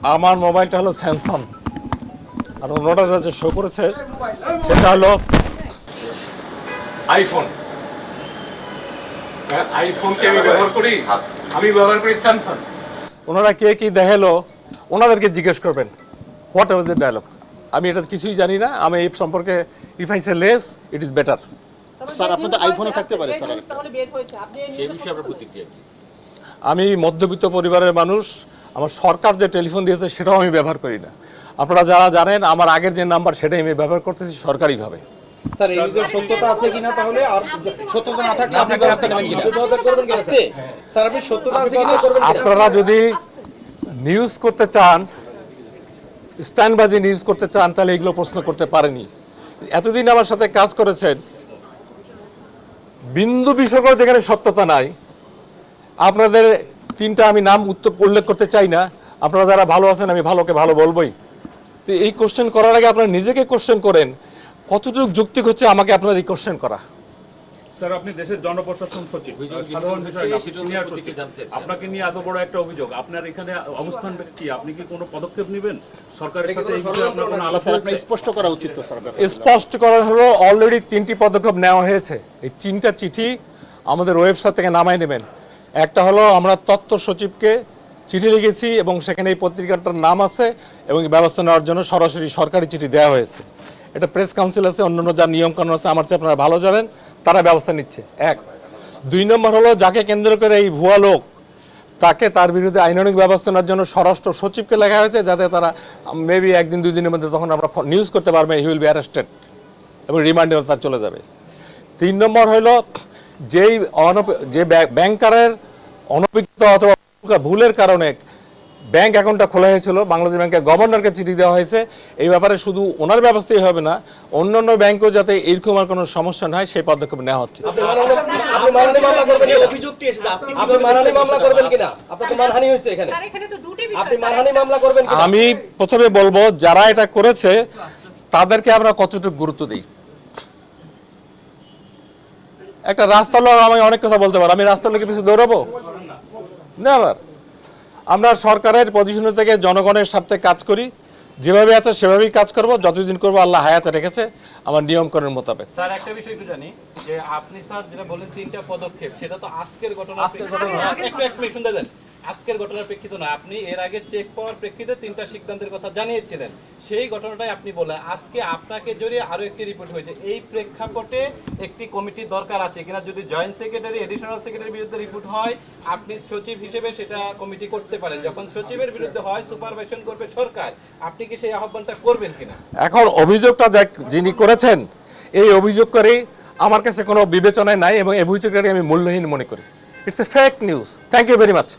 আমার মোবাইলটা হলো স্যামসাং, আর অন্যটা যে শো করেছে সেটা হলো আইফোন। আইফোনকে আমি ব্যবহার করি স্যামসাং। ওনারা কে কি দেখালো ওনাদেরকে জিজ্ঞেস করবেন হোয়াট ওয়াজ দ্য ডায়লগ। আমি এটা কিছুই জানি না। আমি এই সম্পর্কে if I say less it is better. Sir আপনাদের আইফোনও থাকতে পারে স্যার। সেই বিষয়ে আপনার প্রতিক্রিয়া কি? আমি মধ্যবিত্ত পরিবারের মানুষ। আমার সরকার যে টেলিফোন দিয়েছে সেটাও আমি ব্যবহার করি না। আপনারা যারা জানেন আমার আগের যে নাম্বার সেটাই আমি ব্যবহার করতেছি সরকারিভাবে। স্যার এই বিষয়ে সত্যতা আছে কিনা, তাহলে আর সত্যতা না থাকলে আপনি ব্যবস্থা নেবেন কিনা? স্যার আপনি সত্যতা আছে কিনা করবেন। আপনারা যদি নিউজ করতে চান, স্ট্যান্ডবাজি নিউজ করতে চান, তাহলে এগুলো প্রশ্ন করতে পারেনি। এতদিন আমার সাথে কাজ করেছেন, বিন্দু বিসর্গ যেখানে সত্যতা নাই। আপনাদের তিনটা আমি নাম উল্লেখ করতে চাই না। আপনারা যারা ভালো আছেন আমি ভালোকে ভালো বলবোই। তো এই কোশ্চেন করার আগে আপনারা নিজেকে কোশ্চেন করেন কতটুকু যৌক্তিক হচ্ছে আমাকে আপনার এই কোশ্চেন করা। স্যার আপনি দেশের জনপ্রশাসন সচিব, সাধারণ বিষয় সিনিয়র সচিব, আপনাকে নিয়ে এত বড় একটা অভিযোগ, আপনার এখানে অবস্থান কি? আপনি কি কোনো পদক্ষেপ নেবেন সরকারের সাথে এই বিষয়ে? আপনার কোনো আলোচনা স্পষ্ট করা উচিত তো স্যার। স্পষ্ট করা হলো অলরেডি 3টি পদক্ষেপ নেওয়া হয়েছে। এই 3টা চিঠি আমাদের ওয়েবসাইট থেকে নামায় নেবেন। একটা হলো আমরা তথ্য সচিবকে চিঠি লিখেছি এবং সেখানে এই পত্রিকাটার নাম আছে এবং ব্যবস্থা নেওয়ার জন্য সরাসরি সরকারি চিঠি দেওয়া হয়েছে। এটা প্রেস কাউন্সিল আছে, অন্যান্য যা নিয়মকানুন আছে আমার চেয়ে আপনারা ভালো জানেন, তারা ব্যবস্থা নিচ্ছে। 1 2 নম্বর হলো যাকে কেন্দ্র করে এই ভুয়া লোক, তার বিরুদ্ধে আইনানুগ ব্যবস্থা নেওয়ার জন্য স্বরাষ্ট্র সচিবকে লেখা হয়েছে, যাতে তারা মেবি 1 দিন 2 দিনের মধ্যে তখন আমরা নিউজ করতে পারবেন হি উইল বি অ্যারেস্টেড এবং রিমান্ডে তার চলে যাবে। 3 নম্বর হলো যে ব্যাংকারের অনভিজ্ঞতা অথবা ভুলের কারণে ব্যাংক অ্যাকাউন্টটা খোলা হয়েছিল, বাংলাদেশ ব্যাংকের গভর্নরকে চিঠি দেওয়া হয়েছে। এই ব্যাপারে শুধু ওনার ব্যবস্থাই হবে না, অন্যান্য ব্যাংকেও যাতে এরকম আর কোনো সমস্যা না হয় সেই পদক্ষেপ নেওয়া হচ্ছে। আমি প্রথমে বলবো যারা এটা করেছে তাদেরকে আমরা কতটুকু গুরুত্ব দিই। একটা রাস্তার লোক আমি অনেক কথা বলতে পারো, আমি রাস্তার লোকের পিছনে দৌড়াবো না? আবার আমরা সরকারের পজিশন থেকে জনগণের স্বার্থে কাজ করি, যেভাবে আছে সেভাবেই কাজ করব, যতদিন করবো আল্লাহ হায়াতে রেখেছে আমার নিয়মকানুন মোতাবেক। স্যার একটা বিষয় একটু জানি যে আপনি স্যার যেটা বলেন 3টা পদক্ষেপ, সেটা তো আজকের ঘটনা। একটু শুনতে দেন। আজকের ঘটনার প্রেক্ষিতে না, আপনি এর আগে চেক পাওয়ার প্রেক্ষিতে 3টা সিদ্ধান্তের কথা জানিয়েছিলেন। সেই ঘটনাটাই আপনি বলেন আজকে আপনাকে জড়িয়ে আরো একটি রিপোর্ট হয়েছে। এই প্রেক্ষাপটে একটি কমিটি দরকার আছে কিনা? যদি জয়েন্ট সেক্রেটারি, এডিশনাল সেক্রেটারির বিরুদ্ধে রিপোর্ট হয়, আপনি সচিব হিসেবে সেটা কমিটি করতে পারেন। যখন সচিবের বিরুদ্ধে হয়, সুপারভাইশন করবে সরকার। আপনি কি সেই আহ্বানটা করবেন কিনা? এখন অভিযোগটা যিনি করেছেন এই অভিযোগকারী আমার কাছে কোনো বিবেচনায় নাই এবং এই অভিযোগকারী আমি মূল্যহীন মনে করি। It's a fake news. Thank you very much.